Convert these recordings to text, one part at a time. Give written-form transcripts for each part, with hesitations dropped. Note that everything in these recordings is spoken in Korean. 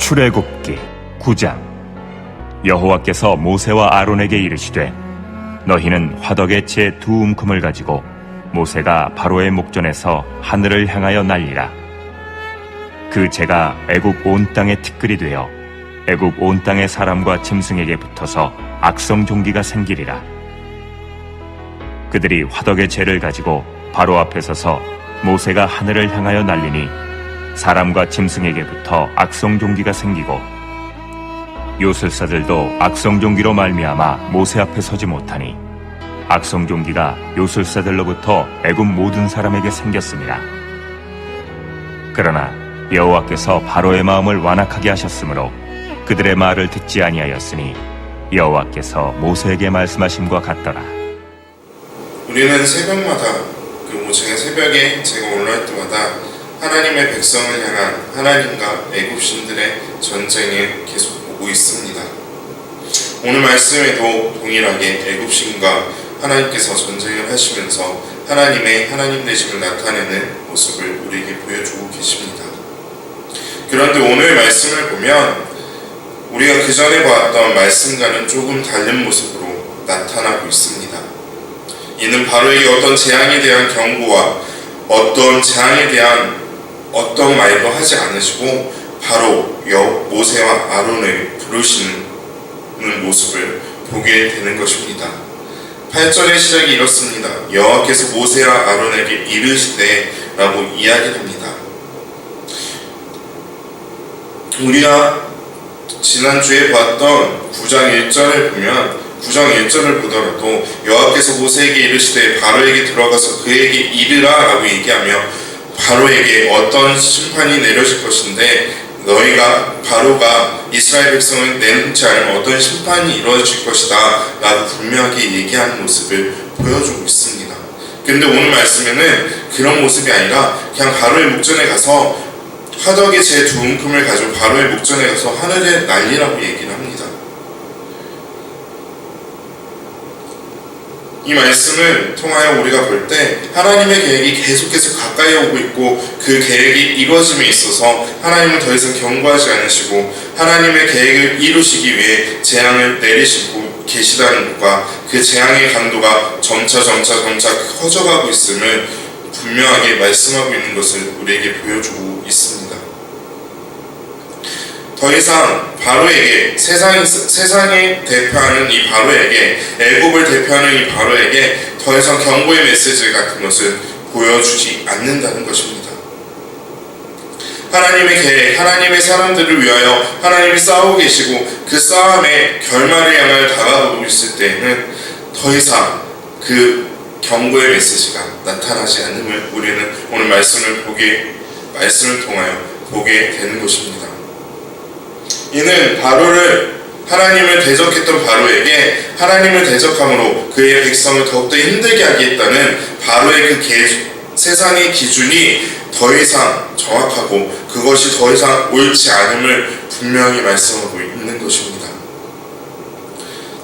출애굽기 9장. 여호와께서 모세와 아론에게 이르시되 너희는 화덕의 채 두 움큼을 가지고 모세가 바로의 목전에서 하늘을 향하여 날리라. 그 재가 애굽 온 땅에 티끌이 되어 애굽 온 땅의 사람과 짐승에게 붙어서 악성 종기가 생기리라. 그들이 화덕의 재를 가지고 바로 앞에 서서 모세가 하늘을 향하여 날리니 사람과 짐승에게 붙어 악성 종기가 생기고 요술사들도 악성 종기로 말미암아 모세 앞에 서지 못하니 악성 종기가 요술사들로부터 애굽 모든 사람에게 생겼습니다. 그러나 여호와께서 바로의 마음을 완악하게 하셨으므로 그들의 말을 듣지 아니하였으니 여호와께서 모세에게 말씀하심과 같더라. 우리는 새벽마다 그 모세가 새벽에 제가 올라올 때마다 하나님의 백성을 향한 하나님과 애굽 신들의 전쟁을 계속 보고 있습니다. 오늘 말씀에도 동일하게 애굽 신과 하나님께서 전쟁을 하시면서 하나님의 하나님 되심을 나타내는 모습을 우리에게 보여주고 계십니다. 그런데 오늘 말씀을 보면 우리가 그 전에 보았던 말씀과는 조금 다른 모습으로 나타나고 있습니다. 이는 바로에게 어떤 재앙에 대한 경고와 어떤 재앙에 대한 어떤 말도 하지 않으시고 바로 모세와 아론을 부르시는 모습을 보게 되는 것입니다. 8절의 시작이 이렇습니다. 여호와께서 모세와 아론에게 이르시되 라고 이야기합니다. 우리가 지난주에 봤던 9장 1절을 보면 9장 1절을 보더라도 여호와께서 모세에게 이르시되 바로에게 들어가서 그에게 이르라 라고 얘기하며 바로에게 어떤 심판이 내려질 것인데 바로가 이스라엘 백성을 내놓지 않으면 어떤 심판이 이루어질 것이다 라고 분명하게 얘기하는 모습을 보여주고 있습니다. 근데 오늘 말씀에는 그런 모습이 아니라 그냥 바로의 목전에 가서 화덕의 재 두 움큼을 가지고 바로의 목전에 가서 하늘에 날리라고 얘기를 합니다. 이 말씀을 통하여 우리가 볼 때 하나님의 계획이 계속해서 가까이 오고 있고 그 계획이 이루어짐에 있어서 하나님은 더 이상 경고하지 않으시고 하나님의 계획을 이루시기 위해 재앙을 내리시고 계시다는 것과 그 재앙의 강도가 점차 커져가고 있음을 분명하게 말씀하고 있는 것을 우리에게 보여주고 있습니다. 더 이상 바로에게 세상에 대표하는 이 바로에게 애굽을 대표하는 이 바로에게 더 이상 경고의 메시지 같은 것을 보여주지 않는다는 것입니다. 하나님의 계획, 하나님의 사람들을 위하여 하나님이 싸우고 계시고 그 싸움의 결말을 향하여 다가가고 있을 때에는 더 이상 그 경고의 메시지가 나타나지 않음을 우리는 오늘 말씀을 통하여 보게 되는 것입니다. 이는 하나님을 대적했던 바로에게 하나님을 대적함으로 그의 백성을 더욱더 힘들게 하겠다는 바로의 그 세상의 기준이 더 이상 정확하고 그것이 더 이상 옳지 않음을 분명히 말씀하고 있는 것입니다.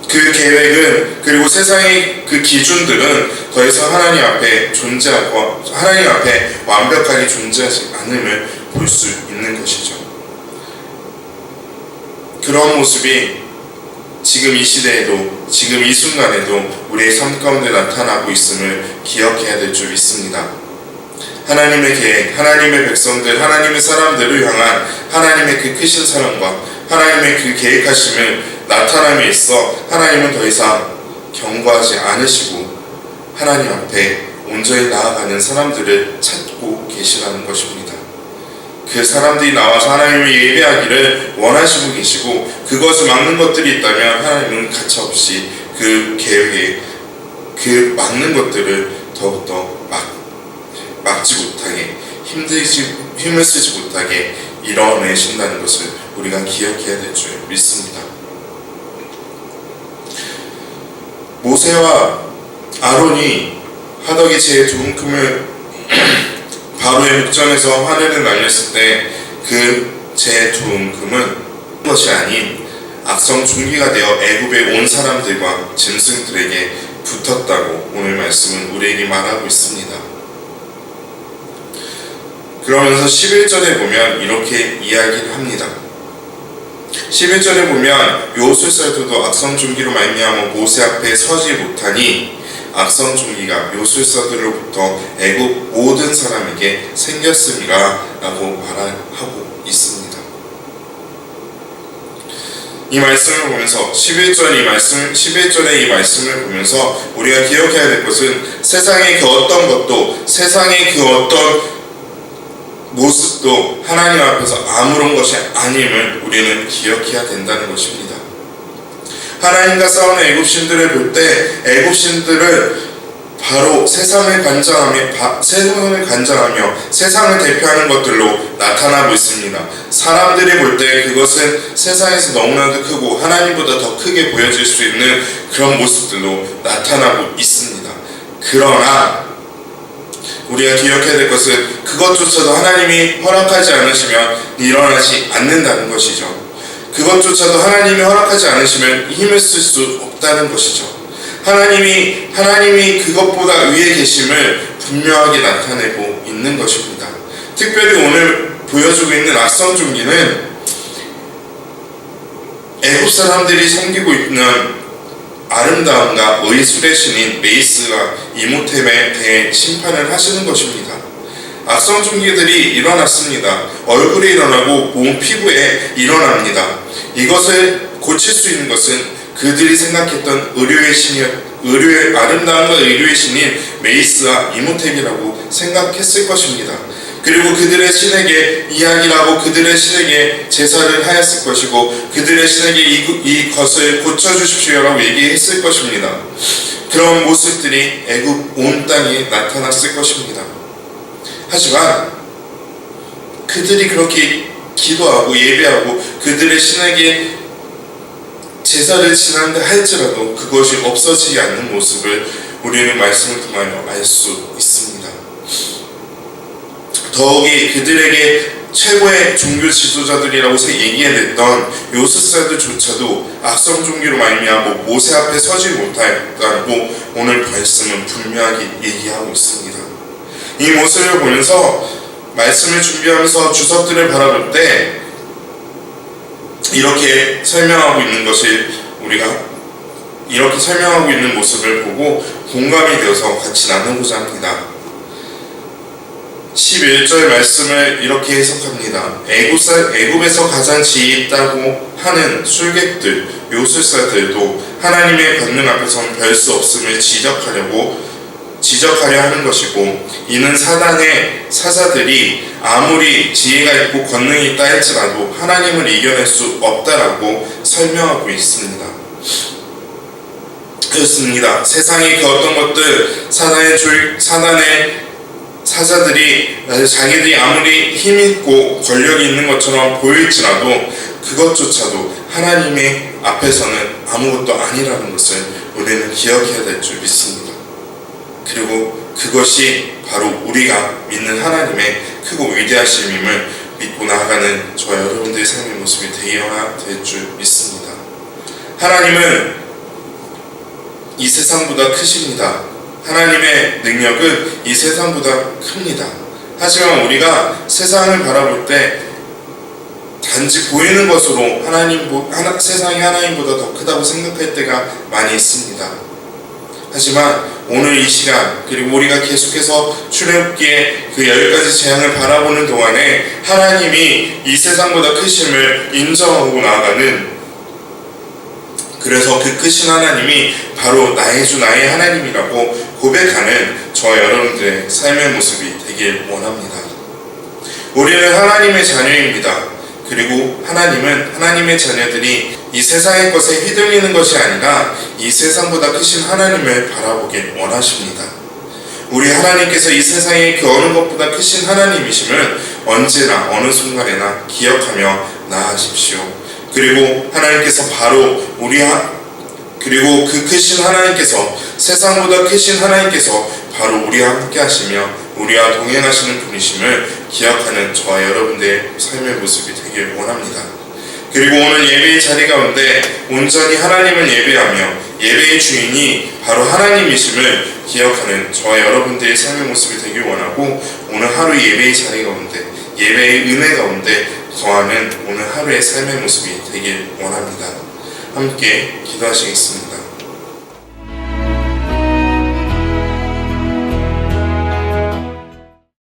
그 계획은 그리고 세상의 그 기준들은 더 이상 하나님 앞에 존재하고 하나님 앞에 완벽하게 존재하지 않음을 볼 수 있는 것이죠. 그런 모습이 지금 이 시대에도 지금 이 순간에도 우리의 삶 가운데 나타나고 있음을 기억해야 될 줄 믿습니다. 하나님의 계획, 하나님의 백성들, 하나님의 사람들을 향한 하나님의 그 크신 사랑과 하나님의 그 계획하심을 나타남에 있어 하나님은 더 이상 경고하지 않으시고 하나님 앞에 온전히 나아가는 사람들을 찾고 계시라는 것입니다. 그 사람들이 나와서 하나님을 예배하기를 원하시고 계시고 그것을 막는 것들이 있다면 하나님은 가차없이 그 계획에 그 막는 것들을 더욱더 막지 못하게 힘을 쓰지 못하게 이뤄내신다는 것을 우리가 기억해야 될 줄 믿습니다. 모세와 아론이 화덕의 재 두 움큼을 바로의 목전에서 하늘에 날렸을 때 그 재 두 움큼은 것이 아닌 악성 종기가 되어 애굽에 온 사람들과 짐승들에게 붙었다고 오늘 말씀은 우리에게 말하고 있습니다. 그러면서 11절에 보면 이렇게 이야기를 합니다. 11절에 보면 요술사들도 악성종기로 말미암아 모세 앞에 서지 못하니 악성종기가 요술사들로부터 애굽 모든 사람에게 생겼음이라 라고 말하고 있습니다. 이 말씀을 보면서 11절의 이 말씀을 보면서 우리가 기억해야 될 것은 세상의 그 어떤 것도, 세상의 그 어떤 모습도 하나님 앞에서 아무런 것이 아님을 우리는 기억해야 된다는 것입니다. 하나님과 싸우는 애굽신들을 볼 때 애굽신들은 바로 세상을 관장하며 세상을 대표하는 것들로 나타나고 있습니다. 사람들이 볼 때 그것은 세상에서 너무나도 크고 하나님보다 더 크게 보여질 수 있는 그런 모습들로 나타나고 있습니다. 그러나 우리가 기억해야 될 것은 그것조차도 하나님이 허락하지 않으시면 일어나지 않는다는 것이죠. 그것조차도 하나님이 허락하지 않으시면 힘을 쓸 수 없다는 것이죠. 하나님이 그것보다 위에 계심을 분명하게 나타내고 있는 것입니다. 특별히 오늘 보여주고 있는 악성종기는 애굽 사람들이 섬기고 있는 아름다움과 의술의 신인 메이스가 이모템에 대해 심판을 하시는 것입니다. 악성종기들이 일어났습니다. 얼굴에 일어나고 몸 피부에 일어납니다. 이것을 고칠 수 있는 것은 그들이 생각했던 의료의 아름다움과 의료의 신인 메이스와 이모템이라고 생각했을 것입니다. 그리고 그들의 신에게 이야기를 하고 그들의 신에게 제사를 하였을 것이고 그들의 신에게 이것을 고쳐주십시오라고 얘기했을 것입니다. 그런 모습들이 애굽 온 땅에 나타났을 것입니다. 하지만 그들이 그렇게 기도하고 예배하고 그들의 신에게 제사를 지난다 할지라도 그것이 없어지지 않는 모습을 우리는 말씀을 통하여 알 수 있습니다. 더욱이 그들에게 최고의 종교 지도자들이라고 얘기해냈던 요술사들조차도 악성종기로 말미암아 모세 앞에 서지 못하였다고 오늘 말씀은 분명하게 얘기하고 있습니다. 이 모습을 보면서 말씀을 준비하면서 주석들을 바라볼 때 이렇게 설명하고 있는 것을 우리가 이렇게 설명하고 있는 모습을 보고 공감이 되어서 같이 나누고자 합니다. 11절 말씀을 이렇게 해석합니다. 애굽에서 가장 지혜 있다고 하는 술객들, 요술사들도 하나님의 권능 앞에서는 별 수 없음을 지적하려 하는 것이고 이는 사단의 사자들이 아무리 지혜가 있고 권능이 있다 할지라도 하나님을 이겨낼 수 없다라고 설명하고 있습니다. 그렇습니다. 세상의 그 어떤 것들 사단의 사자들이 자기들이 아무리 힘있고 권력이 있는 것처럼 보일지라도 그것조차도 하나님의 앞에서는 아무것도 아니라는 것을 우리는 기억해야 될 줄 믿습니다. 그리고 그것이 바로 우리가 믿는 하나님의 크고 위대하심임을 믿고 나아가는 저와 여러분들의 삶의 모습이 되어야 될 줄 믿습니다. 하나님은 이 세상보다 크십니다. 하나님의 능력은 이 세상보다 큽니다. 하지만 우리가 세상을 바라볼 때 단지 보이는 것으로 세상이 하나님보다 더 크다고 생각할 때가 많이 있습니다. 하지만 오늘 이 시간 그리고 우리가 계속해서 출애굽기의 그 10가지 재앙을 바라보는 동안에 하나님이 이 세상보다 크심을 인정하고 나아가는 그래서 그 크신 하나님이 바로 나의 주 나의 하나님이라고 고백하는 저와 여러분들의 삶의 모습이 되길 원합니다. 우리는 하나님의 자녀입니다. 그리고 하나님은 하나님의 자녀들이 이 세상의 것에 휘둘리는 것이 아니라 이 세상보다 크신 하나님을 바라보길 원하십니다. 우리 하나님께서 이 세상의 그 어느 것보다 크신 하나님이심을 언제나 어느 순간에나 기억하며 나아가십시오. 그리고 하나님께서 그리고 그 크신 하나님께서 세상보다 크신 하나님께서 바로 우리와 함께 하시며 우리와 동행하시는 분이심을 기억하는 저와 여러분들의 삶의 모습이 되길 원합니다. 그리고 오늘 예배의 자리 가운데 온전히 하나님을 예배하며 예배의 주인이 바로 하나님이심을 기억하는 저와 여러분들의 삶의 모습이 되길 원하고 오늘 하루 예배의 자리 가운데 예배의 은혜 가운데 거하는 오늘 하루의 삶의 모습이 되길 원합니다. 함께 기도하시겠습니다.